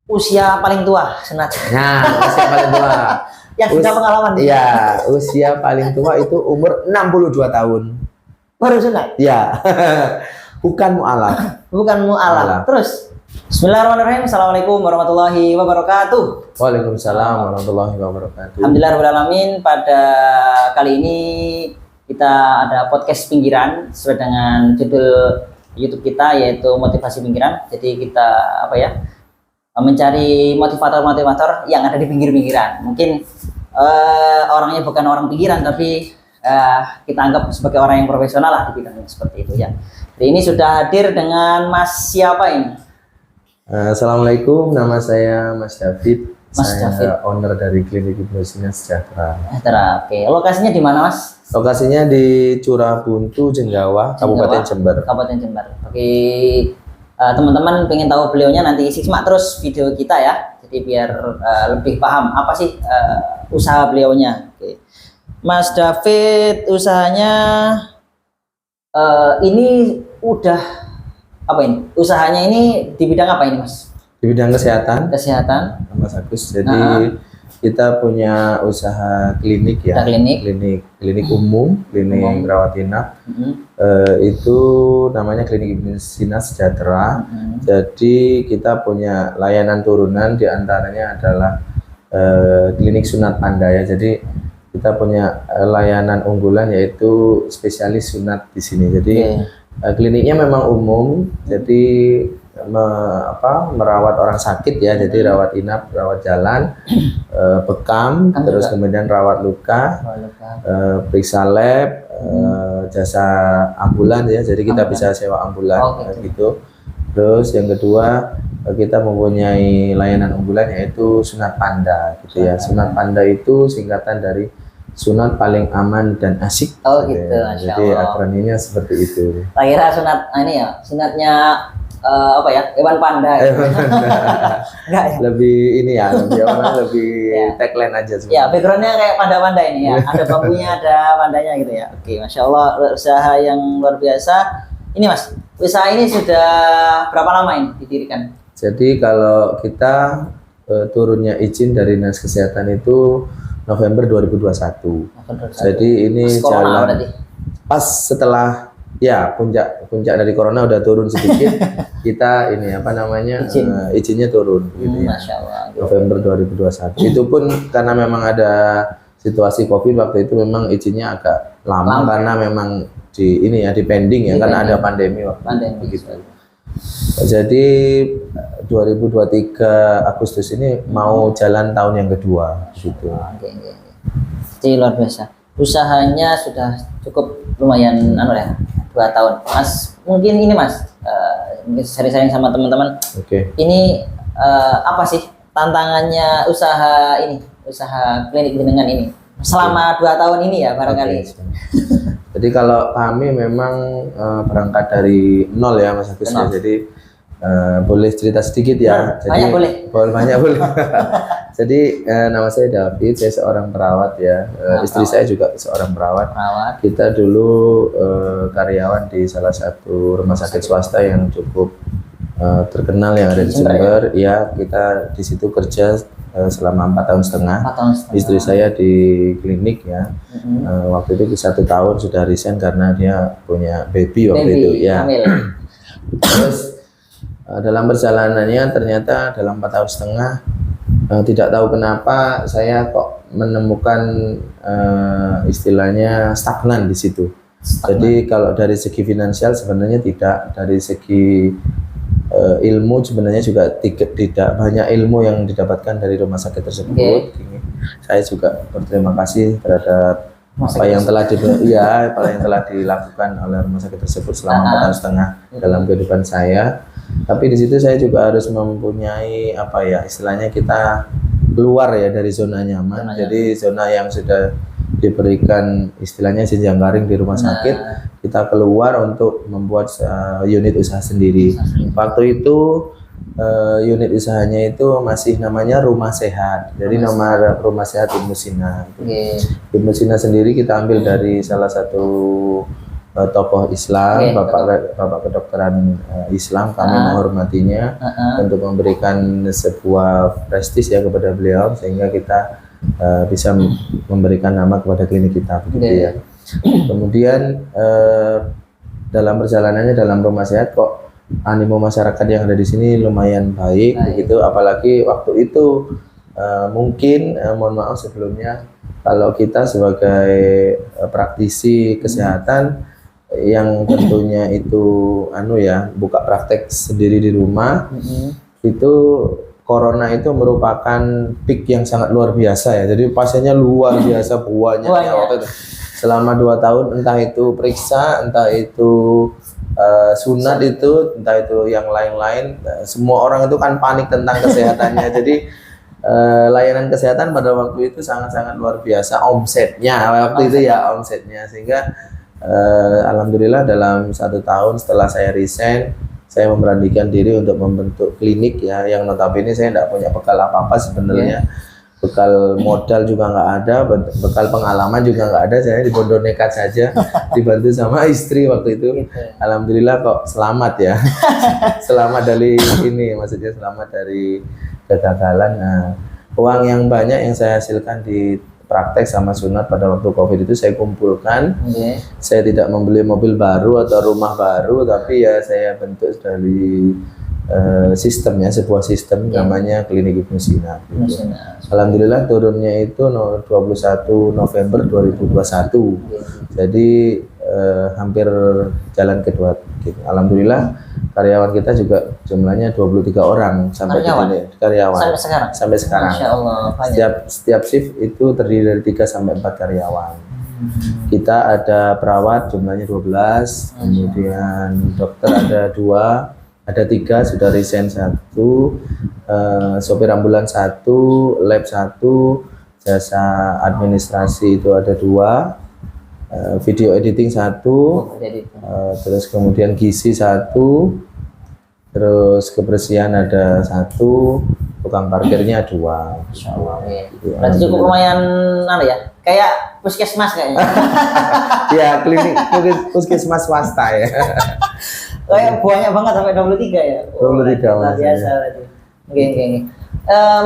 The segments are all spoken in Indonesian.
usia paling tua sunat. Nah, usia paling tua. Yang sudah pengalaman. Iya, usia paling tua itu umur 62 tahun. Baru sunat. Ya. Bukan mu'alaf. Bukan mu'alaf. Terus Bismillahirrahmanirrahim. Assalamualaikum warahmatullahi wabarakatuh. Waalaikumsalam warahmatullahi wabarakatuh. Alhamdulillahirrahmanirrahim. Pada kali ini kita ada podcast pinggiran sesuai dengan judul YouTube kita, yaitu motivasi pinggiran. Jadi kita mencari motivator-motivator yang ada di pinggir-pinggiran. Mungkin orangnya bukan orang pinggiran, tapi kita anggap sebagai orang yang profesional lah di bidangnya, seperti itu ya. Jadi ini sudah hadir dengan Mas siapa ini? Assalamualaikum, nama saya Mas David. Mas saya David, owner dari Klinik Ibnu Sina Sejahtera. Oke, lokasinya di mana, Mas? Lokasinya di Curabuntu, Jenggawa, Kabupaten Jember. Kabupaten Jember. Oke, teman-teman pengen tahu beliaunya, nanti simak terus video kita ya. Jadi biar lebih paham apa sih usaha beliaunya. Oke. Mas David, usahanya ini udah apa ini? Usahanya ini di bidang apa ini, Mas? Di bidang kesehatan. Kesehatan. Mas Agus. Jadi kita punya usaha klinik ya. Klinik umum, klinik rawat inap. Itu namanya Klinik Ibnu Sina Sejahtera. Jadi kita punya layanan turunan, diantaranya adalah klinik sunat panda ya. Jadi kita punya layanan unggulan yaitu spesialis sunat di sini. Jadi kliniknya memang umum, jadi merawat orang sakit ya, jadi rawat inap, rawat jalan, bekam, terus kemudian rawat luka, periksa lab, jasa ambulan ya, jadi kita bisa sewa ambulan gitu. Terus yang kedua, kita mempunyai layanan unggulan yaitu sunat panda gitu ya. Sunat panda itu singkatan dari sunat paling aman dan asik. Oh gitu, jadi akronimnya seperti itu. Tak kira sunat ini ya, sunatnya hewan panda. Enggak ya? Lebih ini ya, lebih tagline aja sebenarnya. Ya, backgroundnya kayak panda-panda ini ya. Ada bambunya, ada pandanya gitu ya. Oke, Masya Allah, usaha yang luar biasa. Ini Mas, usaha ini sudah berapa lama ini didirikan? Jadi kalau kita turunnya izin dari Dinas Kesehatan itu November 2021. Jadi ini jalan pas setelah puncak dari corona udah turun sedikit. Kita ini izinnya turun gitu ya. Masya Allah. November 2021. Itu pun karena memang ada situasi Covid waktu itu, memang izinnya agak lama karena memang di pending ya, karena ada pandemi waktu itu. Jadi 2023 Agustus ini mau jalan tahun yang kedua gitu. Jadi luar biasa. Usahanya sudah cukup lumayan 2 tahun. Mas, mungkin ini Mas, sharing sama teman-teman. Ini apa sih tantangannya usaha ini, usaha klinik jenengan ini selama 2 tahun ini ya barangkali. Jadi kalau kami memang berangkat dari nol ya Mas Agus. Jadi boleh cerita sedikit ya. Banyak boleh. Banyak boleh. Jadi nama saya David, saya seorang perawat ya. Istri saya juga seorang perawat. Kita dulu karyawan di salah satu rumah sakit swasta yang cukup terkenal yang ada di Jember. Ya, kita di situ kerja selama 4 tahun setengah. Istri saya di klinik ya. Waktu itu 1 tahun sudah resign karena dia punya baby waktu itu ya. Terus dalam perjalanannya ternyata dalam 4 tahun setengah tidak tahu kenapa saya kok menemukan istilahnya stagnan di situ. Jadi kalau dari segi finansial sebenarnya tidak, dari segi ilmu sebenarnya juga tidak banyak ilmu yang didapatkan dari rumah sakit tersebut. Saya juga berterima kasih terhadap apa yang telah dilakukan oleh rumah sakit tersebut selama 4 tahun setengah dalam kehidupan saya. Tapi di situ saya juga harus mempunyai istilahnya kita keluar ya dari zona nyaman. Jadi zona yang sudah diberikan istilahnya jenjang karir di rumah sakit, kita keluar untuk membuat unit usaha sendiri. Waktu itu unit usahanya itu masih namanya Rumah Sehat. Jadi nama Rumah Sehat Ibnu Sina. Ibnu Sina sendiri kita ambil dari salah satu tokoh Islam, Oke, bapak kedokteran Islam, kami menghormatinya untuk memberikan sebuah prestis ya kepada beliau sehingga kita bisa memberikan nama kepada klinik kita begitu ya. Kemudian dalam perjalanannya dalam rumah sehat kok animo masyarakat yang ada di sini lumayan baik begitu, apalagi waktu itu mungkin mohon maaf sebelumnya kalau kita sebagai praktisi kesehatan yang tentunya itu buka praktek sendiri di rumah, itu corona itu merupakan peak yang sangat luar biasa ya. Jadi pasiennya luar biasa banyak waktu itu. Selama 2 tahun entah itu periksa, entah itu sunat itu, entah itu yang lain-lain, semua orang itu kan panik tentang kesehatannya. Jadi layanan kesehatan pada waktu itu sangat-sangat luar biasa omsetnya waktu itu ya, omsetnya, sehingga alhamdulillah dalam 1 tahun setelah saya resign, saya memberanikan diri untuk membentuk klinik ya, yang notabene saya tidak punya bekal apa-apa sebenarnya. Bekal modal juga nggak ada, bekal pengalaman juga nggak ada, saya dibodoh nekat saja, dibantu sama istri waktu itu. Alhamdulillah kok selamat ya. Selamat dari ini, maksudnya selamat dari kegagalan. Nah, uang yang banyak yang saya hasilkan di praktek sama sunat pada waktu COVID itu saya kumpulkan. Saya tidak membeli mobil baru atau rumah baru, tapi ya saya bentuk dari sistemnya, sebuah sistem namanya Klinik Ibnu Sina. Gitu. Alhamdulillah turunnya itu 21 November 2021. Jadi hampir jalan kedua. Gitu. Alhamdulillah karyawan kita juga jumlahnya 23 orang sampai karyawan. Sampai sekarang. Masya Allah, setiap shift itu terdiri dari 3 sampai 4 karyawan. Kita ada perawat jumlahnya 12, kemudian dokter ada 2, ada 3 sudah resign 1, sopir ambulans 1, lab 1, jasa administrasi itu ada 2, video editing 1, terus kemudian gizi 1, terus kebersihan ada 1, tukang parkirnya 2. Masya Allah, berarti cukup lumayan ya, kayak puskesmas kayaknya. Ya, klinik puskesmas swasta ya. Kayak banyak banget sampai 23 ya. 23 luar biasa berarti. Oke.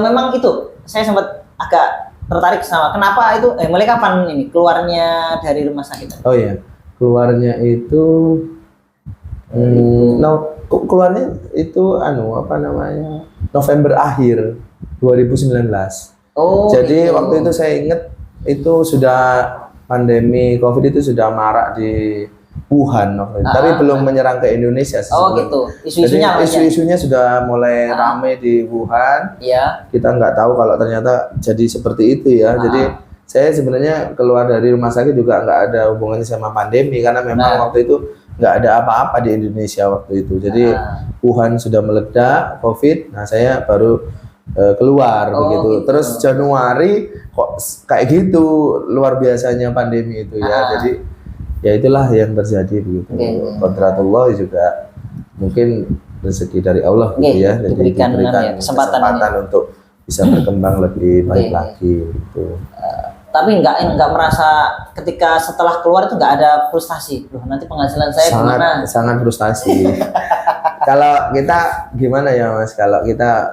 Memang itu saya sempat agak tertarik sama kenapa itu mulai kapan ini keluarnya dari rumah sakit? Oh iya, keluarnya itu keluarnya itu November akhir 2019. Oh. Jadi gitu. Waktu itu saya ingat itu sudah pandemi COVID itu sudah marak di Wuhan, tapi belum menyerang ke Indonesia. Oh gitu. Isu-isunya sudah mulai ramai di Wuhan. Iya. Kita nggak tahu kalau ternyata jadi seperti itu ya. Jadi saya sebenarnya keluar dari rumah sakit juga nggak ada hubungannya sama pandemi karena memang waktu itu nggak ada apa-apa di Indonesia waktu itu. Jadi Wuhan sudah meledak COVID. Nah saya baru keluar begitu. Gitu. Terus Januari kok kayak gitu luar biasanya pandemi itu ya. Jadi ya itulah yang terjadi begitu. Kodratullah juga mungkin rezeki dari Allah gitu ya. Jadi diberikan kesempatan untuk bisa berkembang lebih baik lagi gitu. Tapi nggak merasa ketika setelah keluar itu nggak ada frustasi. Loh, nanti penghasilan saya gimana? Sangat frustasi. Kalau kita gimana ya Mas? Kalau kita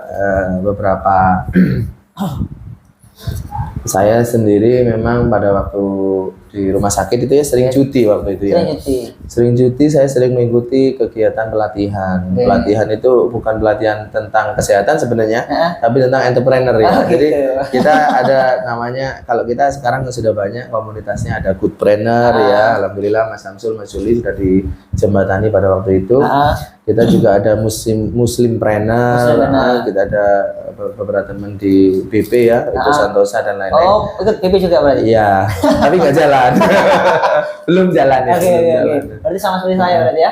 beberapa saya sendiri memang pada waktu di rumah sakit itu ya sering cuti waktu itu ya. Sering cuti, saya sering mengikuti kegiatan pelatihan. Pelatihan itu bukan pelatihan tentang kesehatan sebenarnya, tapi tentang entrepreneur ya. Jadi kita ada namanya, kalau kita sekarang sudah banyak komunitasnya, ada Goodpreneur ya. Alhamdulillah Mas Samsul, Mas Juli sudah dijembatani pada waktu itu. Kita juga ada Muslimpreneur, kita ada beberapa teman di BP ya, itu Santosa dan lain-lain. Oh, ikut BP juga berarti? Iya, tapi nggak jalan. Belum jalan ya. Oke. Berarti sama seperti saya berarti ya?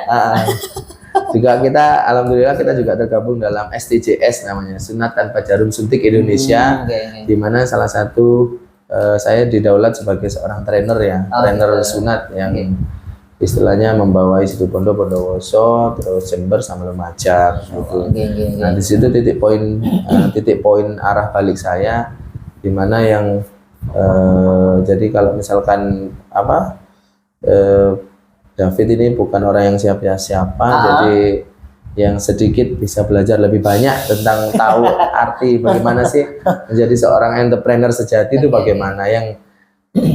Juga kita, alhamdulillah kita juga tergabung dalam STJS namanya, Sunat Tanpa Jarum Suntik Indonesia, di mana salah satu saya didaulat sebagai seorang trainer ya, trainer sunat yang istilahnya membawai situ Pondok, Bondowoso, terus Jember sama Lumajang gitu. Nah di situ titik poin arah balik saya, di mana yang jadi kalau misalkan David ini bukan orang yang siapa-siapa, jadi yang sedikit bisa belajar lebih banyak tentang tahu arti bagaimana sih menjadi seorang entrepreneur sejati itu bagaimana,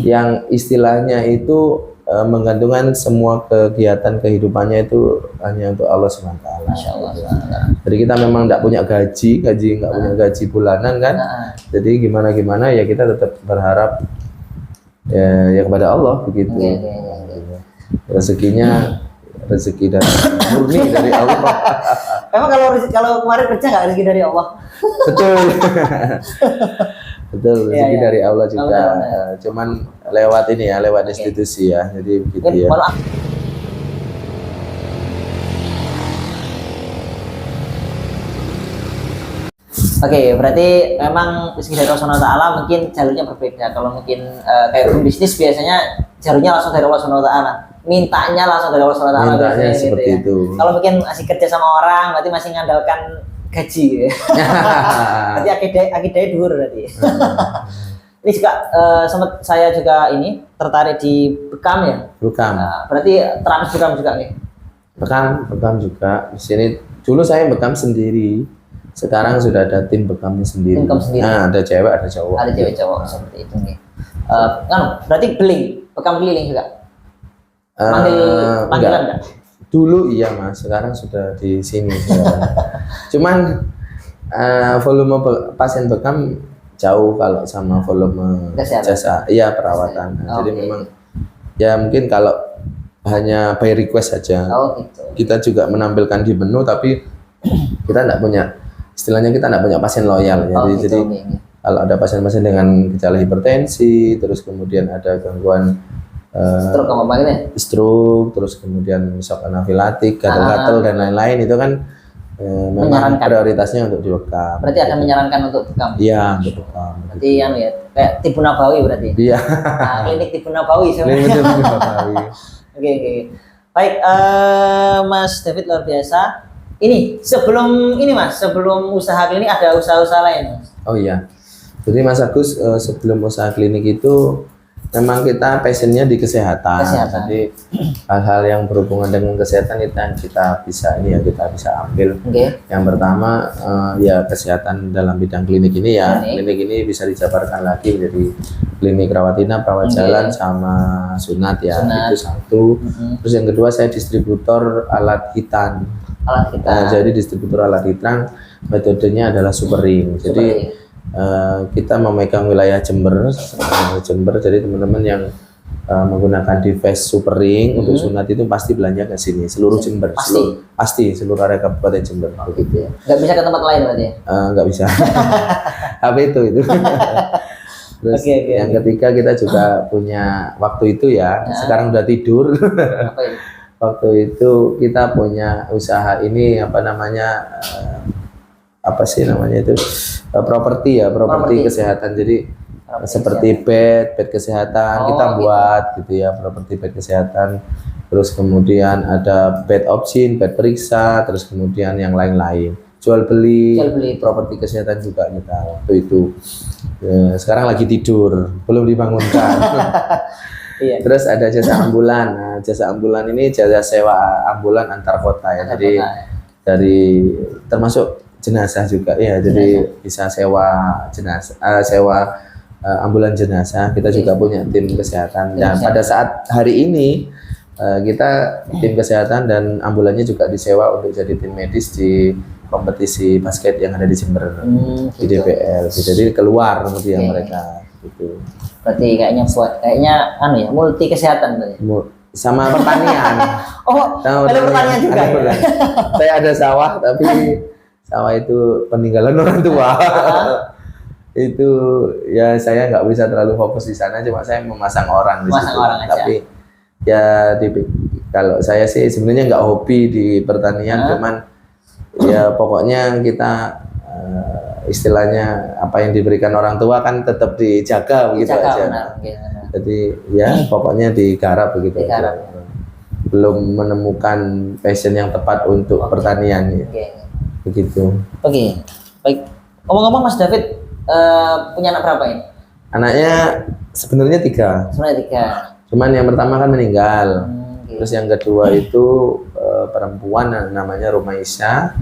yang istilahnya itu menggantungkan semua kegiatan kehidupannya itu hanya untuk Allah SWT. Masya Allah. Jadi kita memang tidak punya gaji nggak punya gaji bulanan kan. Jadi gimana ya kita tetap berharap ya kepada Allah begitu. Rezekinya rezeki dari murni dari Allah. Emang kalau kemarin kerja nggak rezeki dari Allah? Betul. Betul, rezeki dari Allah juga. Cuman lewat ini ya, lewat institusi ya. Jadi begitu ya. Oke, berarti memang rezeki dari Allah SWT mungkin jalurnya berbeda. Kalau mungkin kayak bisnis biasanya jalurnya langsung dari Allah SWT. Mintanya langsung dari Allah SWT. Mintanya seperti gitu ya. itu. Kalau mungkin masih kerja sama orang, berarti masih mengandalkan gaji. Berarti akidahnya dhuwur berarti. Ini juga sempat saya juga ini tertarik di Bekam ya. Bekam. Berarti Trans Bekam juga nih. Bekam juga. Di sini dulu saya bekam sendiri. Sekarang sudah ada tim bekamnya sendiri. Nah, ada cewek, ada cowok. Ada cewek cowok seperti itu nih. Berarti bekam keliling juga. Panggilan enggak? Dulu iya Mas, sekarang sudah di sini. Cuman volume pasien bekam jauh kalau sama volume jasa, iya perawatan. Jadi memang ya mungkin kalau hanya by request saja. Gitu. Kita juga menampilkan di menu, tapi kita tidak punya, istilahnya kita tidak punya pasien loyal. Jadi kalau ada pasien-pasien dengan gejala hipertensi, terus kemudian ada gangguan stroke, terus kemudian shock anafilatik, gatal-gatal dan lain-lain, itu kan memang prioritasnya untuk direkam. Berarti ada menyarankan untuk bekam? Iya, untuk bekam. Berarti yang ya, kayak Tibu Nabawi berarti? Iya. Klinik Tibu Nabawi sebenarnya. Klinik Tibu Nabawi. Oke. Baik, Mas David luar biasa. Ini sebelum usaha klinik ada usaha-usaha lain, Mas? Oh iya. Jadi Mas Agus, sebelum usaha klinik itu memang kita passionnya di kesehatan. Jadi hal-hal yang berhubungan dengan kesehatan kita bisa ambil. Yang pertama ya kesehatan dalam bidang klinik ini ya. Klinik ini bisa dijabarkan lagi menjadi klinik rawat inap, rawat jalan sama sunat ya. Itu satu. Terus yang kedua saya distributor alat hitan. Jadi distributor alat hitan, metodenya adalah super ring. Jadi kita memegang wilayah Jember, jadi teman-teman yang menggunakan device super ring untuk sunat itu pasti belanja ke sini, seluruh Jember, pasti seluruh area Kabupaten Jember. Gitu ya. Nggak bisa ke tempat lain berarti? Nggak bisa. Apa itu? Terus yang ketiga kita juga punya waktu itu ya, sekarang udah tidur. Waktu itu kita punya usaha ini properti kesehatan. Jadi seperti bed kesehatan kita buat gitu ya, properti bed kesehatan. Terus kemudian ada bed opsin, bed periksa, terus kemudian yang lain-lain. Jual beli properti kesehatan juga kita waktu itu. Sekarang lagi tidur, belum dibangunkan. Terus ada jasa ambulan. Nah, jasa ambulan ini jasa sewa ambulan antar kota ya. Jadi dari termasuk jenazah juga ya. Jadi bisa sewa jenazah, ambulan jenazah. Kita juga punya tim kesehatan. Dan pada saat hari ini kita tim kesehatan dan ambulannya juga disewa untuk jadi tim medis di kompetisi basket yang ada di Jember, di DPL. Jadi keluar kemudian mereka gitu. Berarti kayaknya multi kesehatan berarti. Sama pertanian. Ada pertanian juga. Saya ada sawah, tapi sawah itu peninggalan orang tua. Itu ya saya nggak bisa terlalu fokus di sana, cuma saya memasang orang di situ. Tapi ya kalau saya sih sebenarnya nggak hobi di pertanian, cuman ya pokoknya kita istilahnya apa yang diberikan orang tua kan tetap dijaga begitu aja. Jadi ya pokoknya digarap begitu aja. Belum menemukan passion yang tepat untuk pertanian ya. Begitu. Baik. Ngomong-ngomong Mas David punya anak berapa ini? Anaknya sebenarnya 3. Sebenarnya 3. Cuman yang pertama kan meninggal. Terus yang kedua itu perempuan namanya Rumaisya.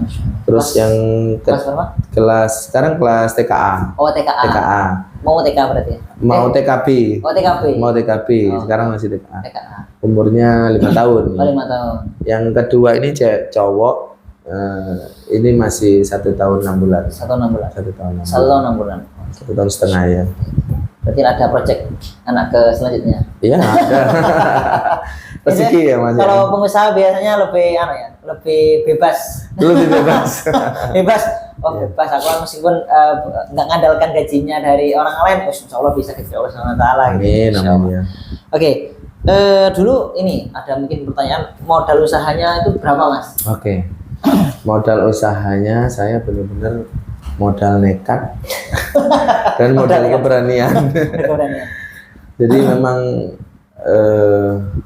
Terus yang kelas berapa? sekarang kelas TKA. Oh, TKA. TKA. Mau TK berarti ya? Mau TKP. Oh, TKP. Mau TKP. Sekarang masih TKA. TKA. Umurnya 5 tahun. Oh, 5 tahun. Yang kedua ini cowok. Ini masih 1 tahun 6 bulan. 1 tahun 6 bulan. 1 tahun 6 bulan. 1 tahun 6 bulan. 1 tahun setengah ya. Berarti ada project anak ke selanjutnya. Iya, ada. Rezeki ya Mas. Kalau pengusaha biasanya lebih lebih bebas. Lebih bebas. Bebas. Oh, bebas. Aku meskipun nggak ngandalkan gajinya dari orang lain, insya Allah bisa ke Allah SWT. Amin, amin ya. Oke. Dulu ini ada mungkin pertanyaan, modal usahanya itu berapa Mas? Oke. Modal usahanya saya benar-benar modal nekat dan modal keberanian. Jadi memang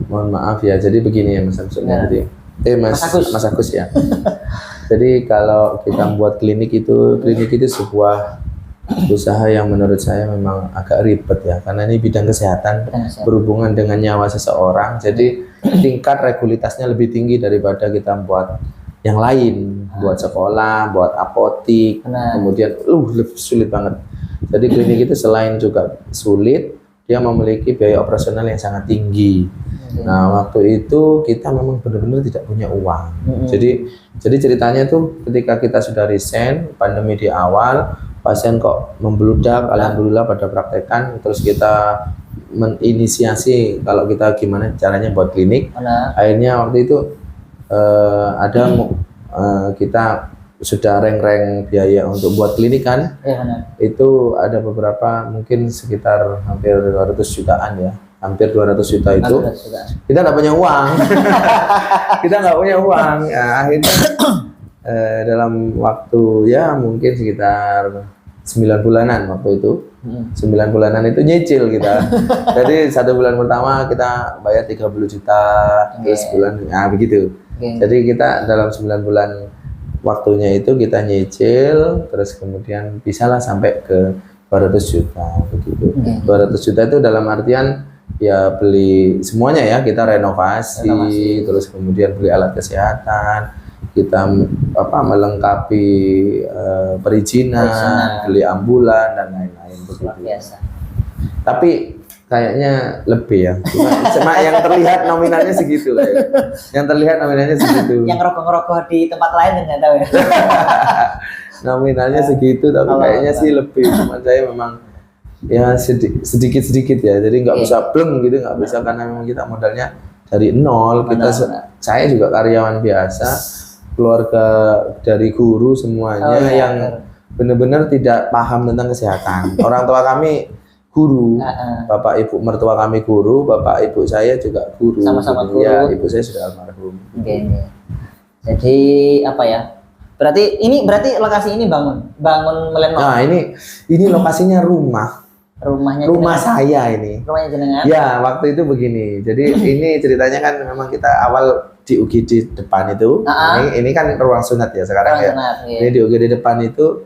mohon maaf ya. Jadi begini ya Mas Samsul. Ya. Jadi Mas Agus ya. Jadi kalau kita buat klinik itu sebuah usaha yang menurut saya memang agak ribet ya, karena ini bidang kesehatan berhubungan dengan nyawa seseorang. Jadi tingkat regulitasnya lebih tinggi daripada kita buat yang lain, buat sekolah, buat apotik, kemudian lebih sulit banget. Jadi klinik itu selain juga sulit, dia memiliki biaya operasional yang sangat tinggi. Nah, waktu itu kita memang benar-benar tidak punya uang. Jadi ceritanya tuh ketika kita sudah resign, pandemi di awal, pasien kok membludak, alhamdulillah pada praktekan, terus kita menginisiasi kalau kita gimana caranya buat klinik. Akhirnya waktu itu kita sudah reng-reng biaya untuk buat klinik kan. Itu ada beberapa mungkin sekitar hampir 200 jutaan ya. Hampir 200 juta itu. Kita nggak punya uang. Kita nggak punya uang. Ya, akhirnya dalam waktu ya mungkin sekitar 9 bulanan waktu itu. 9 bulanan itu nyicil kita. Jadi 1 bulan pertama kita bayar 30 juta, terus bulan begitu. Jadi kita dalam 9 bulan waktunya itu kita nyicil, terus kemudian bisalah sampai ke 200 juta begitu. 200 juta itu dalam artian ya beli semuanya ya, kita renovasi. Terus kemudian beli alat kesehatan, kita melengkapi perizinan, beli ambulan dan lain-lain begitu. Tapi kayaknya lebih ya. Cuma yang terlihat nominalnya segitu lah ya. Yang terlihat nominalnya segitu. Yang ngerokok-ngerokok di tempat lain nggak tahu ya. Nominalnya segitu, tapi kayaknya sih lebih. Cuma saya memang ya sedikit-sedikit ya. Jadi nggak bisa pleng gitu, nggak bisa karena memang kita modalnya dari nol. Saya juga karyawan biasa, keluarga dari guru semuanya yang benar-benar tidak paham tentang kesehatan. Orang tua kami guru, bapak ibu mertua kami guru, bapak ibu saya juga guru. Sama-sama guru. Ya, ibu saya sudah almarhum. Jadi apa ya? Berarti lokasi ini bangun Melenong. Nah, ini lokasinya rumah. Rumah saya ini. Rumahnya jenengan? Ya, waktu itu begini. Jadi ini ceritanya kan memang kita awal di UGD depan itu. Ini kan ruang sunat ya sekarang ya. Ini di UGD depan itu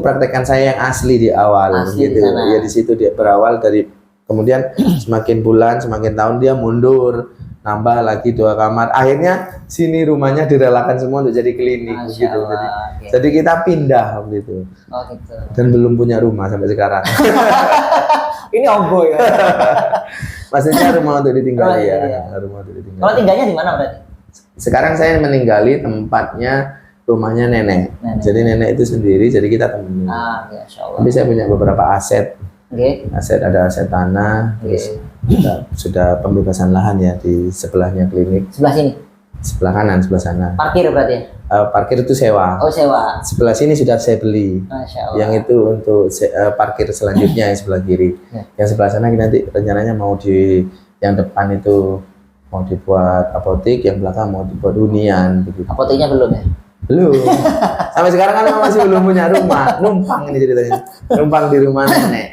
praktekan saya yang asli di awal gitu. Ya di situ dia berawal dari, kemudian semakin bulan semakin tahun dia mundur, nambah lagi 2 kamar. Akhirnya sini rumahnya direlakan semua untuk jadi klinik gitu. Jadi kita pindah gitu. Gitu. Dan belum punya rumah sampai sekarang. Ini obo ya. Maksudnya rumah untuk ditinggali ya. Rumah untuk ditinggali. Kalau tinggalnya di mana berarti? Sekarang saya meninggali tempatnya rumahnya nenek. Jadi nenek itu sendiri, jadi kita temenin. Tapi saya punya beberapa aset. Ada aset tanah, terus sudah pembebasan lahan ya di sebelahnya klinik. Sebelah sini? Sebelah kanan, sebelah sana. Parkir berarti ya? Parkir itu sewa. Oh, sewa. Sebelah sini sudah saya beli. Masya Allah. Yang itu untuk parkir selanjutnya yang sebelah kiri. Yang sebelah sana nanti rencananya mau yang depan itu mau dibuat apotik, yang belakang mau dibuat hunian begitu. Apotiknya belum ya? Belum. Sampai sekarang kan masih belum punya rumah. Numpang ini ceritanya. Numpang di rumah nenek.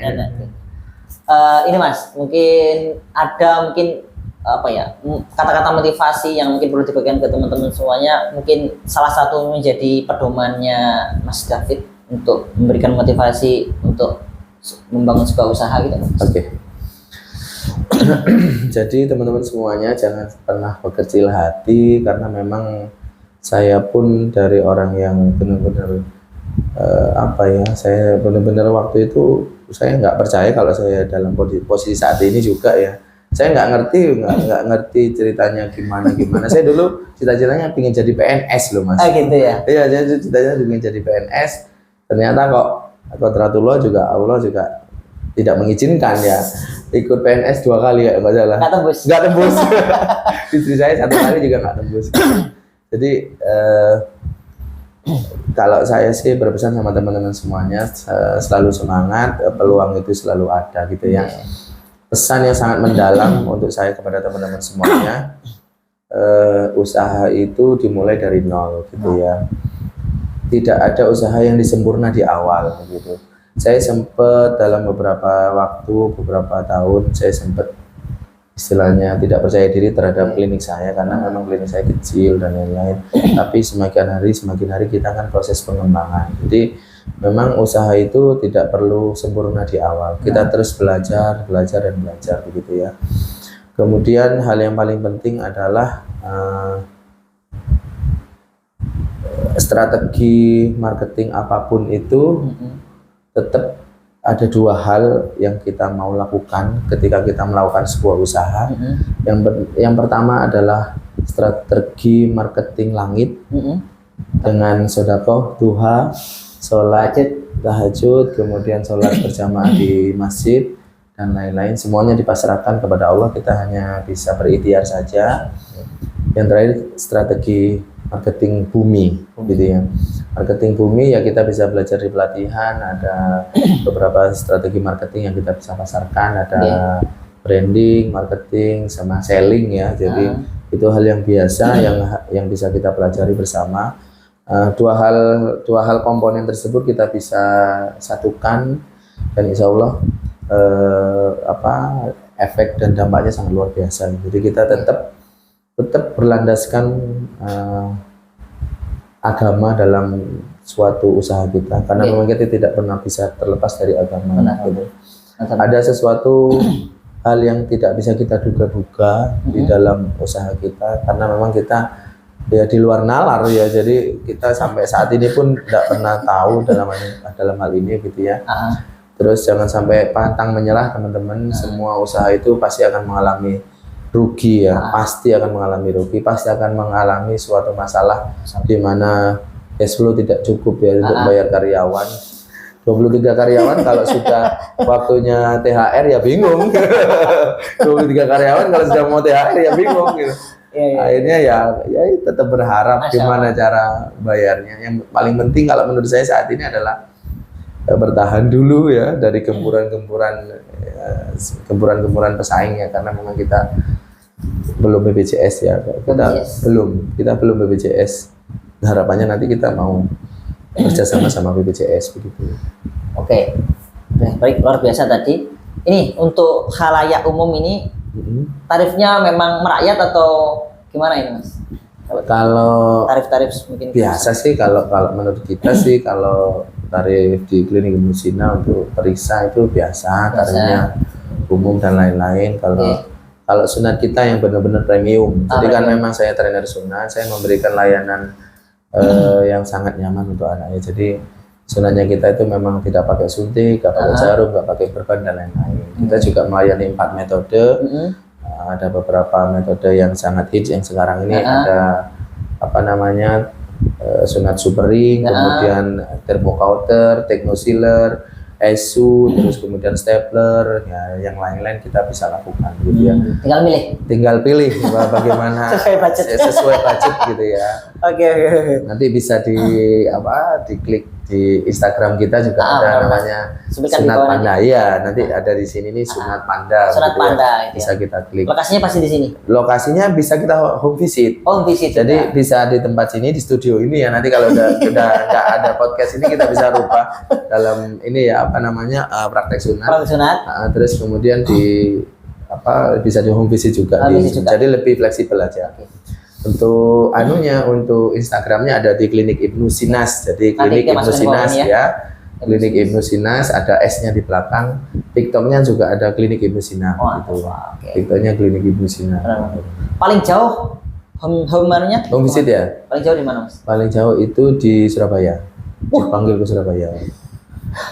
Ini Mas, mungkin ada apa ya, kata-kata motivasi yang mungkin perlu dibagikan ke teman-teman semuanya. Mungkin salah satu menjadi pedomannya Mas David untuk memberikan motivasi untuk membangun sebuah usaha gitu. Oke. Jadi teman-teman semuanya jangan pernah berkecil hati, karena memang saya pun dari orang yang benar-benar saya benar-benar waktu itu saya nggak percaya kalau saya dalam posisi saat ini juga ya. Saya nggak ngerti ceritanya gimana. Saya dulu cita-citanya pengen jadi PNS loh, Mas. Gitu ya. Iya, saya cita-citanya pengen jadi PNS. Ternyata kok kodratullah juga Allah juga tidak mengizinkan ya. Ikut PNS 2 kali ya, nggak salah. Nggak tembus. Istri saya 1 kali juga nggak tembus. Jadi kalau saya sih berpesan sama teman-teman semuanya, selalu semangat, peluang itu selalu ada gitu ya. Pesan yang sangat mendalam untuk saya kepada teman-teman semuanya, usaha itu dimulai dari nol gitu ya. Tidak ada usaha yang disempurna di awal gitu. Saya sempat dalam beberapa tahun saya sempat istilahnya tidak percaya diri terhadap klinik saya, karena memang klinik saya kecil dan lain-lain. Tapi semakin hari kita kan proses pengembangan. Jadi memang usaha itu tidak perlu sempurna di awal. Kita terus belajar begitu ya. Kemudian hal yang paling penting adalah strategi marketing apapun itu tetap ada 2 hal yang kita mau lakukan ketika kita melakukan sebuah usaha. Yang pertama adalah strategi marketing langit dengan sedekah, duha, sholat tahajud, kemudian sholat berjamaah di masjid dan lain-lain. Semuanya dipasrahkan kepada Allah, kita hanya bisa berikhtiar saja. Yang terakhir strategi marketing bumi gitu ya. Marketing bumi ya kita bisa belajar di pelatihan, ada beberapa strategi marketing yang kita bisa pasarkan, ada branding, marketing sama selling ya. Jadi itu hal yang biasa yang bisa kita pelajari bersama. Dua hal komponen tersebut kita bisa satukan dan insya Allah efek dan dampaknya sangat luar biasa. Jadi kita tetap berlandaskan agama dalam suatu usaha kita, karena memang kita tidak pernah bisa terlepas dari agama. Gitu. Ada sesuatu hal yang tidak bisa kita duga-duga di dalam usaha kita, karena memang kita ya di luar nalar ya, jadi kita sampai saat ini pun tidak pernah tahu dalam hal ini gitu ya. Terus jangan sampai pantang menyerah teman-teman. Semua usaha itu pasti akan mengalami rugi ya, pasti akan mengalami rugi, pasti akan mengalami suatu masalah di mana cash flow tidak cukup ya untuk bayar karyawan. 23 karyawan kalau sudah waktunya THR ya bingung. 23 karyawan kalau sudah mau THR ya bingung gitu. Akhirnya ya tetap berharap gimana cara bayarnya. Yang paling penting kalau menurut saya saat ini adalah bertahan dulu ya dari gempuran pesaing ya, karena memang kita belum BPJS ya. Kita belum BPJS. Harapannya nanti kita mau kerjasama sama BPJS begitu. Oke. Baik, luar biasa tadi. Ini untuk khalayak umum ini tarifnya memang merakyat atau gimana ini Mas? Kalau tarif mungkin biasa sih kalau menurut kita sih, kalau tarif di klinik Ibnu Sina untuk periksa itu biasa, tarifnya umum dan lain-lain. Kalau sunat kita yang benar-benar premium. Jadi kan memang saya trainer sunat, saya memberikan layanan yang sangat nyaman untuk anaknya. Jadi sunatnya kita itu memang tidak pakai suntik, tidak pakai jarum, tidak pakai perban dan lain-lain. Kita juga melayani 4 metode. Ada beberapa metode yang sangat hits yang sekarang ini, ada sunat supering, kemudian thermocouter, technosealer, ESU, terus kemudian stapler, ya yang lain-lain kita bisa lakukan gitu ya. Tinggal pilih bagaimana sesuai budget gitu ya. Oke. Nanti bisa diklik di Instagram kita juga ada namanya Sunat Panda ya. Nanti ada di sini nih Sunat Panda. Sunat gitu Panda. Ya. Bisa kita klik. Lokasinya pasti di sini. Lokasinya bisa kita home visit. Home visit. Jadi bisa di tempat sini, di studio ini ya. Nanti kalau udah nggak ada podcast ini kita bisa rubah dalam ini ya praktek sunat. Terus kemudian bisa di home visit juga. Jadi lebih fleksibel aja. Untuk untuk Instagramnya ada di klinik Ibnu Sinas. Jadi klinik Ibnu Sinas ya. Klinik Ibnu Sina, ada S-nya di belakang. TikToknya juga ada Klinik Ibnu Sina. Gitu. TikToknya Klinik Ibnu Sina. Paling jauh home-nya? Home visit ya? Paling jauh di mana, Mas? Paling jauh itu di Surabaya. Dipanggil ke Surabaya.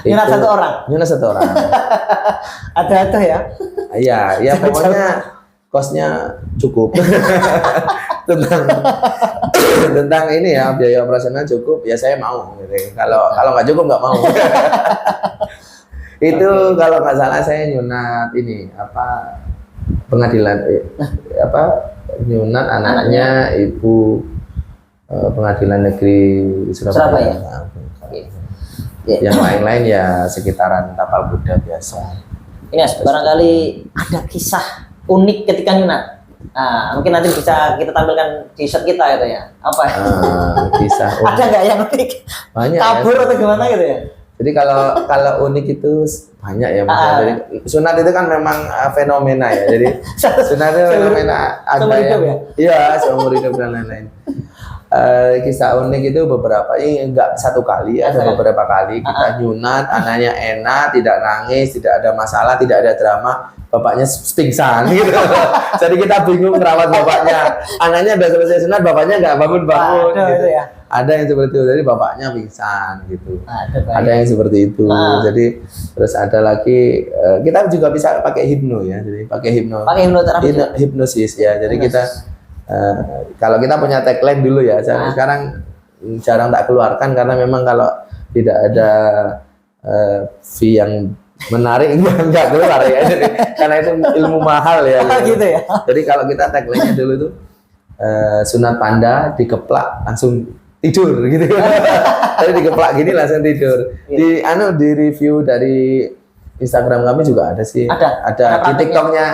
Nyunat satu orang? Nyunat satu orang. Ada ya? Iya, ya pokoknya kosnya cukup. tentang ini ya, biaya operasional cukup, ya saya mau. Gitu. Kalau nggak cukup nggak mau. Itu kalau nggak salah saya nyunat ini pengadilan nyunat anaknya ibu pengadilan negeri Surabaya. Yang lain-lain ya sekitaran Tapal Kuda biasa. Ini barangkali ada kisah unik ketika nyunat. Nah, mungkin nanti bisa kita tampilkan di shot kita gitu ya. Apa ya? Kisah unik. Ada nggak yang unik? Banyak. Kabur atau gimana gitu ya? Jadi kalau unik itu banyak ya. Jadi sunat itu kan memang fenomena ya. Jadi sunat itu fenomena ada yang iya seumur hidup dan lain-lain. Kisah unik itu beberapa, enggak satu kali, ada beberapa kali kita nyunat, anaknya enak, tidak nangis, tidak ada masalah, tidak ada drama, bapaknya pingsan gitu. Jadi kita bingung merawat bapaknya, anaknya udah selesai sunat, bapaknya nggak bangun-bangun gitu. Ya. Ada yang seperti itu, jadi bapaknya pingsan gitu. Ada yang seperti itu. Jadi terus ada lagi kita juga bisa pakai hipno ya, jadi pakai hipnoterapi, hipnosis ya. Jadi kita kalau kita punya tagline dulu ya, sekarang jarang tak keluarkan karena memang kalau tidak ada fee yang menarik nggak keluar ya, jadi, karena itu ilmu mahal ya. Gitu ya. Jadi kalau kita tagline-nya dulu tuh sunat panda dikeplak langsung tidur gitu. Tadi dikeplak gini langsung tidur. Di review dari Instagram kami juga ada sih. Ada di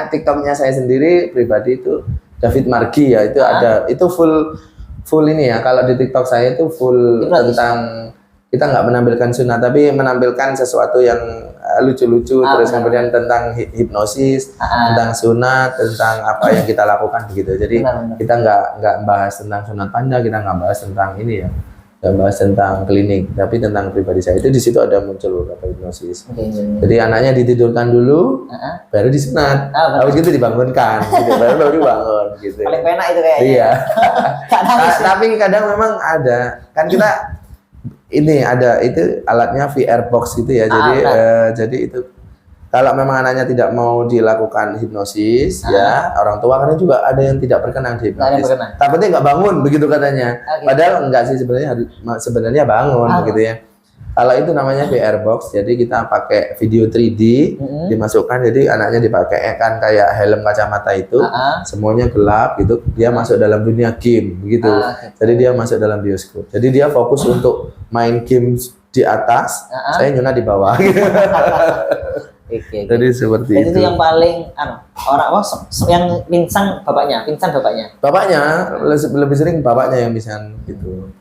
TikToknya saya sendiri pribadi itu. David Margi ya itu ada, itu full ini ya. Kalau di TikTok saya itu full tentang, kita nggak menampilkan sunat tapi menampilkan sesuatu yang lucu-lucu, terus kemudian tentang hipnosis, tentang sunat, tentang apa yang kita lakukan begitu. Jadi kita nggak bahas tentang sunat panda, kita nggak bahas tentang ini ya, nggak bahas tentang klinik, tapi tentang pribadi saya itu di situ ada muncul beberapa hipnosis. Jadi anaknya ditidurkan dulu, baru disunat, habis gitu dibangunkan, gitu, baru dibangun, gitu. Paling penak itu kayaknya. Iya. Tapi kadang memang ada, kan kita ini ada itu alatnya VR box gitu ya, jadi itu kalau memang anaknya tidak mau dilakukan hipnosis, ya orang tua karena juga ada yang tidak berkenan di hipnosis. Takutnya nggak bangun begitu katanya. Padahal enggak sih sebenarnya bangun begitu ya. Kalau itu namanya VR box, jadi kita pakai video 3D dimasukkan, jadi anaknya dipakai kan kayak helm kacamata itu, semuanya gelap gitu, dia masuk dalam dunia game begitu. Jadi dia masuk dalam bioskop. Jadi dia fokus untuk main game di atas, saya nyunat di bawah. Jadi seperti itu. Itu yang paling yang pingsan bapaknya. Bapaknya lebih sering bapaknya yang pingsan gitu.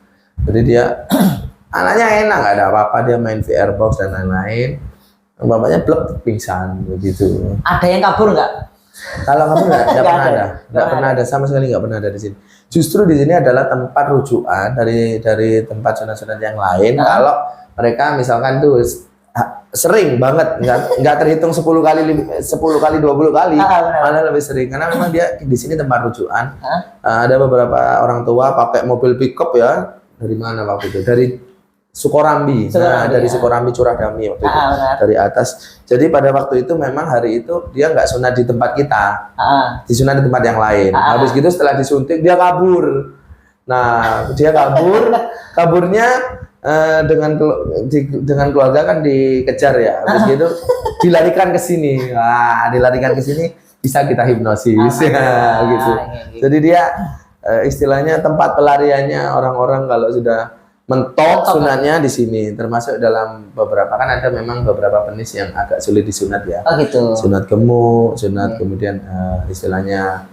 Jadi dia anaknya enak, nggak ada apa-apa, dia main VR box dan lain-lain. Bapaknya blek pingsan begitu. Ada yang kabur nggak? Kalau kabur nggak pernah ada, sama sekali nggak pernah ada di sini. Justru di sini adalah tempat rujukan dari tempat sunat-sunat yang lain. Kalau mereka misalkan tuh sering banget, nggak terhitung 10 kali 20 kali, malah lebih sering karena memang dia di sini tempat rujukan. Ada beberapa orang tua pakai mobil pickup ya, dari mana waktu itu, dari Sukorambi, dari Sukorambi Curah Damai waktu itu, dari atas. Jadi pada waktu itu memang hari itu dia nggak sunat di tempat kita, disunat di tempat yang lain. Habis gitu setelah disuntik dia kabur. Nah dia kaburnya dengan keluarga kan dikejar ya. Habis gitu dilarikan ke sini. Wah, dilarikan ke sini bisa kita hipnosis ya, gitu. Jadi dia istilahnya tempat pelariannya orang-orang kalau sudah mentok sunatnya di sini, termasuk dalam beberapa kan ada memang beberapa penis yang agak sulit disunat ya. Gitu. Sunat gemuk, sunat kemudian istilahnya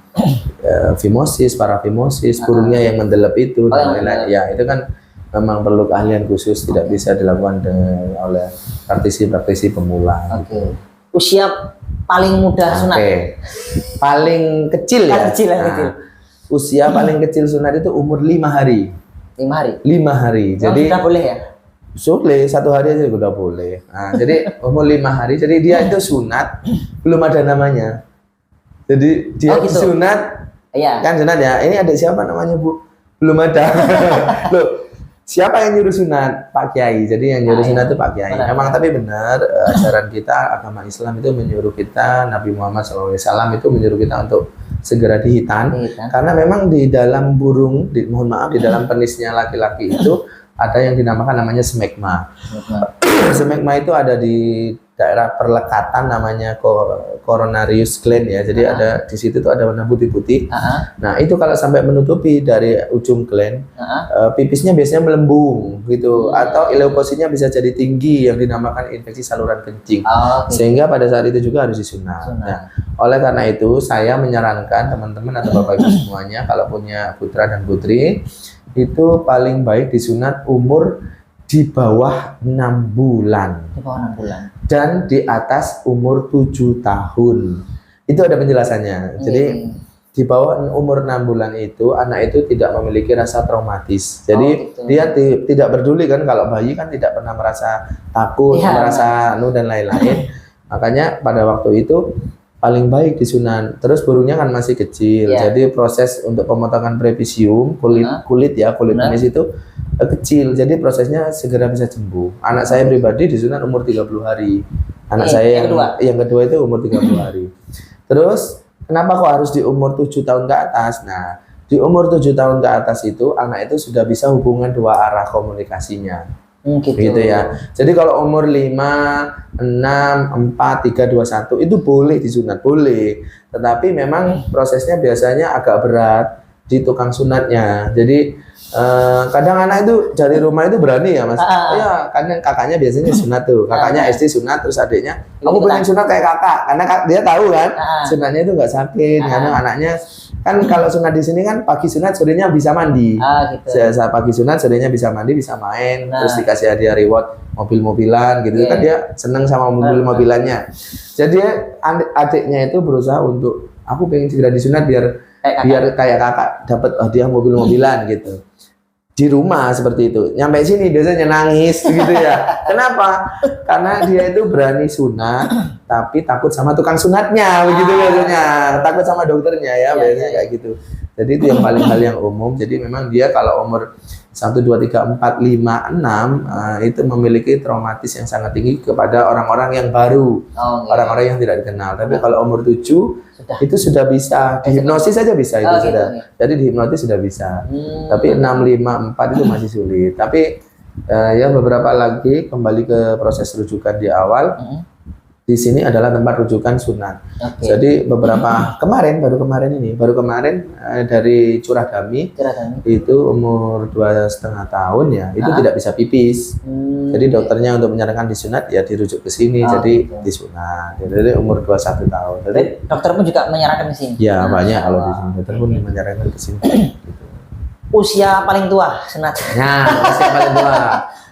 fimosis, parafimosis, burungnya yang mendelep itu dan lain-lain. Ya, itu kan memang perlu keahlian khusus, tidak bisa dilakukan oleh praktisi pemula. Usia paling muda sunat. Paling kecil ya. Usia paling kecil sunat itu umur 5 hari. 5 hari. 5 hari. Jadi sudah boleh ya? Boleh, 1 hari aja udah boleh. Nah, jadi umur 5 hari, jadi dia itu sunat, belum ada namanya. Jadi dia gitu. sunat, Iya. kan sunat ya. Ini ada siapa namanya Bu? Belum ada. Loh, siapa yang nyuruh sunat? Pak Kiai. Jadi yang nyuruh sunat itu Pak Kiai. Benar. Memang tapi benar, ajaran kita, agama Islam itu menyuruh kita, Nabi Muhammad SAW itu menyuruh kita untuk segera dihitan. Karena memang di dalam burung, mohon maaf, di dalam penisnya laki-laki itu ada yang dinamakan namanya smegma. Smegma itu ada di daerah perlekatan namanya coronarius gland ya. Jadi ada di situ tuh ada warna putih-putih. Nah, itu kalau sampai menutupi dari ujung gland, pipisnya biasanya melembung gitu atau leukositnya bisa jadi tinggi yang dinamakan infeksi saluran kencing. Sehingga pada saat itu juga harus disunat. Nah, oleh karena itu saya menyarankan teman-teman atau Bapak Ibu semuanya kalau punya putra dan putri itu paling baik disunat umur di bawah 6 bulan. Di bawah 6 bulan. Dan di atas umur 7 tahun. Itu ada penjelasannya. Jadi di bawah umur 6 bulan itu anak itu tidak memiliki rasa traumatis. Jadi gitu. Dia tidak peduli kan kalau bayi kan tidak pernah merasa takut, merasa dan lain-lain. Makanya pada waktu itu paling baik disunat. Terus burungnya kan masih kecil. Jadi proses untuk pemotongan prepisium, kulit penis itu kecil. Jadi prosesnya segera bisa sembuh. Anak saya pribadi disunat umur 30 hari. Anak saya yang kedua itu umur 30 hari. Terus kenapa kok harus di umur 7 tahun ke atas? Nah, di umur 7 tahun ke atas itu anak itu sudah bisa hubungan 2 arah komunikasinya. Gitu ya. Jadi kalau umur 5, 6, 4, 3, 2, 1 itu boleh disunat, boleh. Tetapi memang prosesnya biasanya agak berat di tukang sunatnya. Jadi kadang anak itu dari rumah itu berani ya Mas. Ya, kadang kakaknya biasanya sunat tuh. Kakaknya SD sunat terus adiknya, "Kamu pengen sunat kayak kakak." Karena dia tahu kan sunatnya itu nggak sakit. Karena anaknya kan kalau sunat di sini kan pagi sunat sorenya bisa mandi. Gitu. Saat pagi sunat sorenya bisa mandi, bisa main, terus dikasih hadiah reward mobil-mobilan gitu kan dia seneng sama mobil-mobilannya. Jadi adiknya itu berusaha untuk aku pengen segera disunat biar kayak kakak dapat hadiah mobil-mobilan gitu. Di rumah seperti itu. Nyampe sini biasanya nangis gitu ya. Kenapa? Karena dia itu berani sunat tapi takut sama tukang sunatnya begitu biasanya. Takut sama dokternya ya biasanya kayak gitu. Jadi itu yang paling hal yang umum. Jadi memang dia kalau umur 1, 2, 3, 4, 5, 6 itu memiliki traumatis yang sangat tinggi kepada orang-orang yang baru. Orang-orang yang tidak dikenal. Tapi kalau umur 7 itu sudah bisa, dihipnosis saja bisa itu sudah. Jadi dihipnotis sudah bisa. Tapi 6, 5, 4 itu masih sulit. Tapi ya beberapa lagi kembali ke proses rujukan di awal. Di sini adalah tempat rujukan sunat. Jadi beberapa baru kemarin dari curah kami itu umur 2,5 tahun ya, itu tidak bisa pipis. Jadi dokternya untuk menyarankan disunat ya dirujuk ke sini, jadi disunat. Jadi umur 21 tahun. Jadi dokter pun juga menyarankan di sini. Ya banyak kalau di sini dokter pun menyarankan ke sini. Gitu. Usia paling tua sunat. Nah, usia paling tua.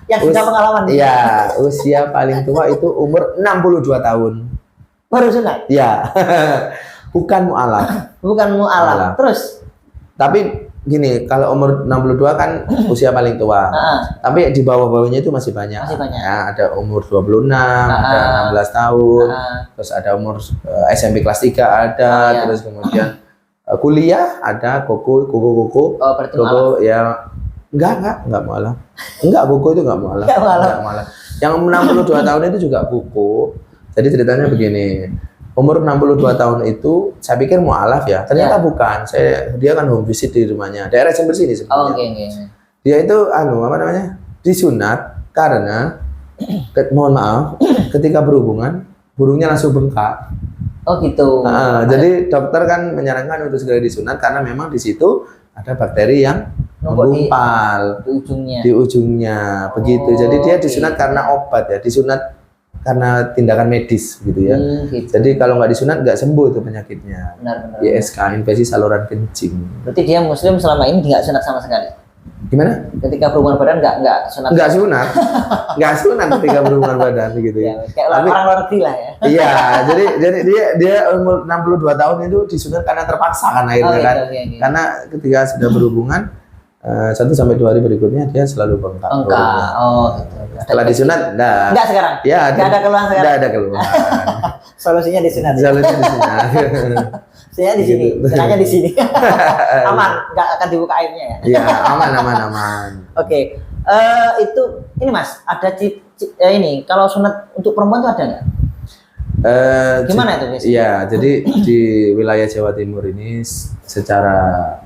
Yang sudah pengalaman. Iya, usia paling tua itu umur 62 tahun. Baru sunat? Iya. Bukan mu'alaf. Bukan mu'alaf. Terus? Tapi gini, kalau umur 62 kan usia paling tua. Tapi di bawah-bawahnya itu masih banyak. Ya, ada umur 26, ada 16 tahun. Terus ada umur SMP kelas 3 ada, terus kemudian kuliah ada koko ya. Enggak mu'alaf. Enggak, buku itu enggak mu'alaf. Yang 62 tahun itu juga buku. Jadi ceritanya begini. Umur 62 tahun itu saya pikir mu'alaf ya. Ternyata bukan. Dia kan home visit di rumahnya. Daerah Jember sini sebenarnya. Dia itu disunat karena mohon maaf, ketika berhubungan burungnya langsung bengkak. Oh gitu. Jadi dokter kan menyarankan untuk segera disunat karena memang di situ ada bakteri yang menggumpal di ujungnya begitu. Jadi dia disunat karena obat ya, disunat karena tindakan medis gitu ya. Gitu. Jadi kalau nggak disunat nggak sembuh itu penyakitnya. Benar. ISK, infeksi saluran kencing. Berarti dia muslim selama ini nggak sunat sama sekali. Gimana? Ketika berhubungan badan nggak sunat. Nggak sunat ketika berhubungan badan gitu ya. Kayak orang luar negeri lah ya. Iya, jadi dia umur 62 tahun itu disunat karena terpaksa kan akhirnya kan. Karena ketika sudah berhubungan 1 sampai 2 hari berikutnya dia selalu bengkak. Enggak. Oh, gitu. Setelah disunat, Enggak sekarang. Ya, Enggak ada keluhan sekarang. Enggak ada keluhan. Solusinya disunat. Solusinya disunat. Saya di sini, Gitu. senangnya di sini. Aman, nggak akan dibuka airnya ya. Iya, aman. Oke. Itu ini Mas, ada ini kalau sunat untuk perempuan itu ada nggak? Gimana itu biasanya? Iya, jadi di wilayah Jawa Timur ini secara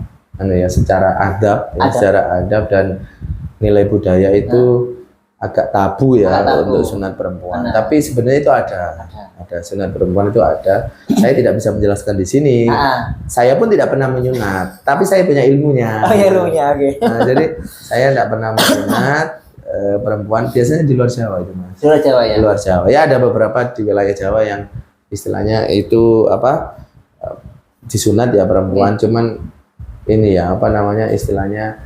adab dan nilai budaya itu agak tabu ya untuk sunat perempuan. Tapi sebenarnya itu ada sunat perempuan itu ada. Saya tidak bisa menjelaskan di sini. Saya pun tidak pernah menyunat, tapi saya punya ilmunya. Oh ya, ilmunya, oke. Nah, jadi saya tidak pernah menyunat perempuan, biasanya di luar Jawa itu Mas. Di luar Jawa ya. Di luar Jawa. Ya ada beberapa di wilayah Jawa yang istilahnya itu disunat ya perempuan, cuman ini ya istilahnya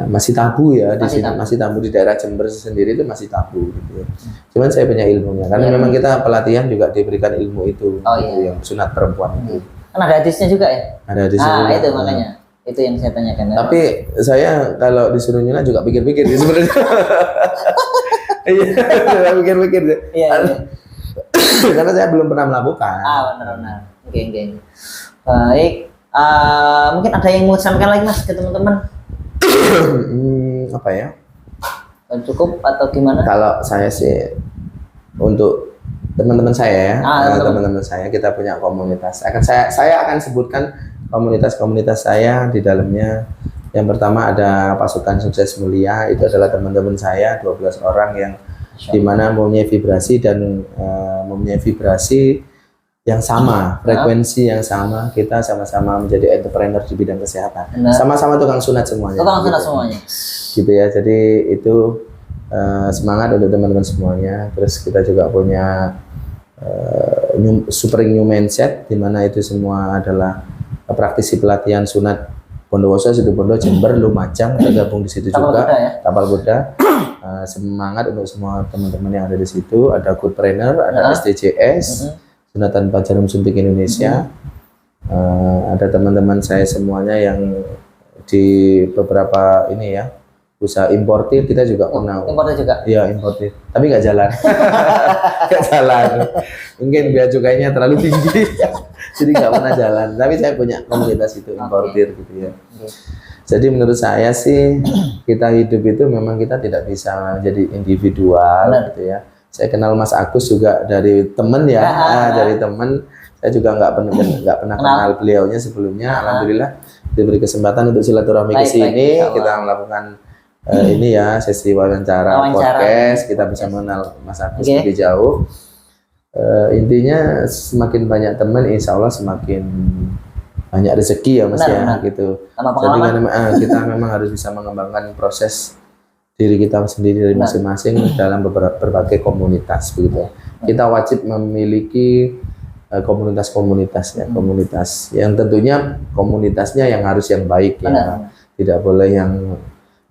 masih tabu ya di sini, masih tabu di daerah Jember sendiri itu masih tabu gitu ya. Cuman saya punya ilmunya karena memang kita pelatihan juga diberikan ilmu itu, yang sunat perempuan itu. Kan ada hadisnya juga ya? Ada hadisnya juga. Itu makanya. Itu yang saya tanyakan. Tapi saya kalau disuruh nyunat juga pikir-pikir sebenarnya. Iya, pikir-pikir. Iya. Karena saya belum pernah melakukan. Benar. Oke. Baik. Mungkin ada yang mau disampaikan lagi Mas ke teman-teman? Apa ya? Cukup atau gimana? Kalau saya sih untuk teman-teman saya, teman-teman saya kita punya komunitas. Saya akan sebutkan komunitas saya di dalamnya. Yang pertama ada Pasukan Sukses Mulia, itu adalah teman-teman saya 12 orang yang dimana mempunyai vibrasi dan mempunyai vibrasi yang sama, frekuensi yang sama. Kita sama-sama menjadi entrepreneur di bidang kesehatan. Sama-sama tukang sunat semuanya. Tukang sunat semuanya. Gitu ya. Jadi itu semangat untuk teman-teman semuanya. Terus kita juga punya Super New Mindset, di mana itu semua adalah praktisi pelatihan sunat Bondowoso, Situbondo, Jember, Lumajang, tergabung di situ juga. Tapal Kuda. Semangat untuk semua teman-teman yang ada di situ. Ada Goodpreneur, ada SDJS, Sunatan Jarum Suntik Indonesia. Ada teman-teman saya semuanya yang di beberapa ini ya, usaha importir kita juga pernah. Importir juga? Iya, importir. Tapi nggak jalan. Nggak jalan. Mungkin biaya cukainya terlalu tinggi. Jadi nggak pernah jalan. Tapi saya punya komunitas itu, importir gitu ya. Jadi menurut saya sih, kita hidup itu memang kita tidak bisa menjadi individual gitu ya. Saya kenal Mas Agus juga dari temen ya, dari temen. Saya juga nggak pernah kenal beliaunya sebelumnya. Alhamdulillah diberi kesempatan untuk silaturahmi ke sini. Kita melakukan ini ya, sesi wawancara podcast. Kita bisa mengenal Mas Agus lebih jauh. Intinya semakin banyak teman, insya Allah semakin banyak rezeki ya Mas ya gitu. Jadi kan kita memang harus bisa mengembangkan proses diri kita sendiri dari masing-masing dalam berbagai komunitas begitu. Kita wajib memiliki komunitas-komunitas ya, komunitas yang tentunya komunitasnya yang harus yang baik ya. Tidak boleh yang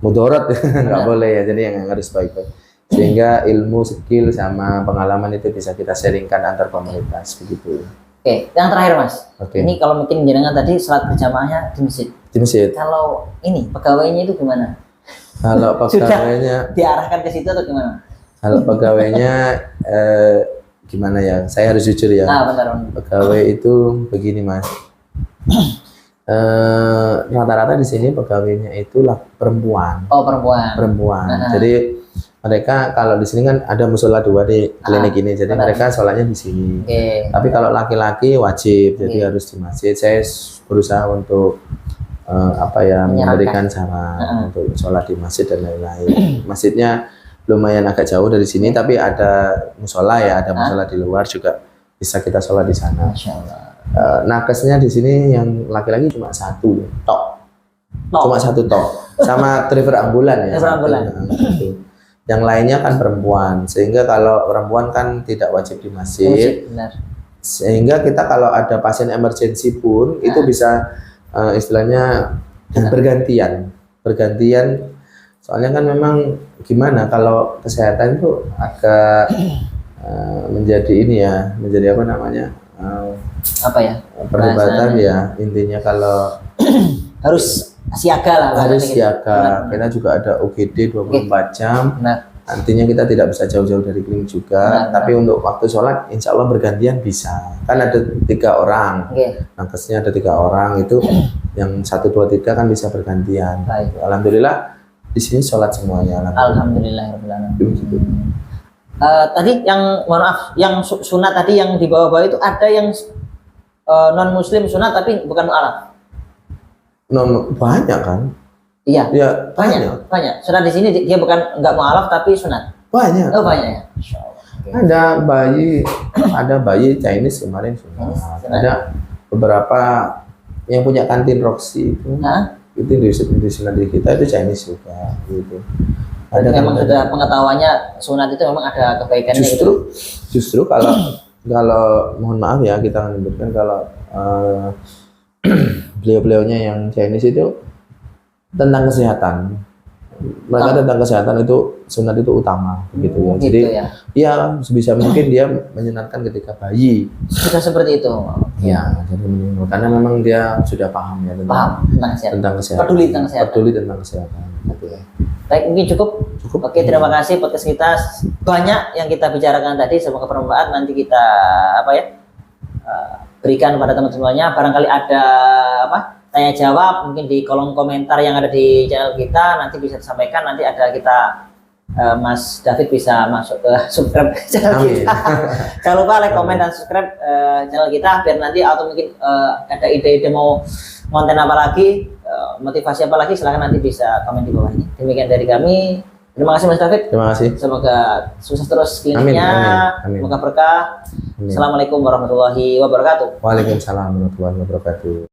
mudorot, nggak boleh ya. Jadi yang harus baik-baik. Sehingga ilmu, skill sama pengalaman itu bisa kita sharingkan antar komunitas begitu. Oke, yang terakhir Mas. Ini kalau mungkin jenengan tadi salat berjamaahnya di masjid. Di masjid. Kalau ini pegawainya itu gimana? Kalau pegawainya diarahkan ke situ atau gimana? Kalau pegawainya gimana ya? Saya harus jujur ya. Benar. Pegawai itu begini Mas. Rata-rata di sini pegawainya itulah perempuan. Oh, perempuan. Perempuan. Jadi mereka kalau di sini kan ada musola 2 di klinik ini, jadi mereka sholatnya di sini. Tapi kalau laki-laki wajib, jadi harus di masjid. Saya berusaha untuk memberikan saran untuk sholat di masjid dan lain-lain. Masjidnya lumayan agak jauh dari sini, tapi ada musola ya, ada musola di luar juga bisa kita sholat di sana. Nakesnya di sini yang laki-laki cuma 1 tok, cuma 1 tok, sama driver ambulan ya. Yang lainnya kan perempuan, sehingga kalau perempuan kan tidak wajib di masjid. Sehingga kita kalau ada pasien emergensi pun itu bisa istilahnya bergantian. Soalnya kan memang gimana kalau kesehatan itu agak menjadi ini ya, menjadi apa namanya? Perdebatan ya intinya kalau harus siaga lah. Harus gitu. siaga. Kita juga ada UGD 24 jam. Nah, Artinya kita tidak bisa jauh-jauh dari klinik juga. Tapi untuk waktu sholat, insya Allah bergantian bisa. Kan ada 3 orang. Nakesnya ada 3 orang itu yang 1, 2, 3 kan bisa bergantian. Baik. Alhamdulillah di sini sholat semuanya. Alhamdulillah. Tadi yang mohon maaf, yang sunat tadi yang di bawah-bawah itu ada yang non muslim sunat tapi bukan mu'alaf. Banyak kan? Iya. Ya, banyak. Sunat di sini dia bukan enggak mu'alaf tapi sunat. Banyak. Oh, banyak ya. Ada bayi Chinese kemarin sunat. Ada beberapa yang punya kantin Roxy itu. Itu di sunat di kita itu Chinese juga gitu. Ada memang sudah pengetahuannya sunat itu memang ada kebaikannya. Justru kalau mohon maaf ya kita menyebutkan kalau beliau-beliaunya yang Chinese itu tentang kesehatan. Mereka tentang kesehatan itu sunat itu utama gitu ya. Jadi ya sebisa mungkin dia menyunatkan ketika bayi. Sudah seperti itu. Ya, jadi karena memang dia sudah paham ya tentang kesehatan. Peduli tentang kesehatan gitu ya. Baik, mungkin cukup. Oke, terima kasih podcast kita. Banyak yang kita bicarakan tadi, semoga bermanfaat. Nanti kita berikan pada teman-temannya. Barangkali ada tanya jawab mungkin di kolom komentar yang ada di channel kita, nanti bisa disampaikan. Nanti ada kita Mas David bisa masuk ke subscribe channel kita. Jangan lupa like, komen, dan subscribe channel kita biar nanti atau mungkin ada ide-ide mau konten apa lagi, motivasi apa lagi, silahkan nanti bisa komen di bawah ini. Demikian dari kami. Terima kasih Mas David. Terima kasih. Semoga sukses terus kliniknya. Amin. Semoga berkah. Assalamualaikum warahmatullahi wabarakatuh. Waalaikumsalam warahmatullahi wabarakatuh.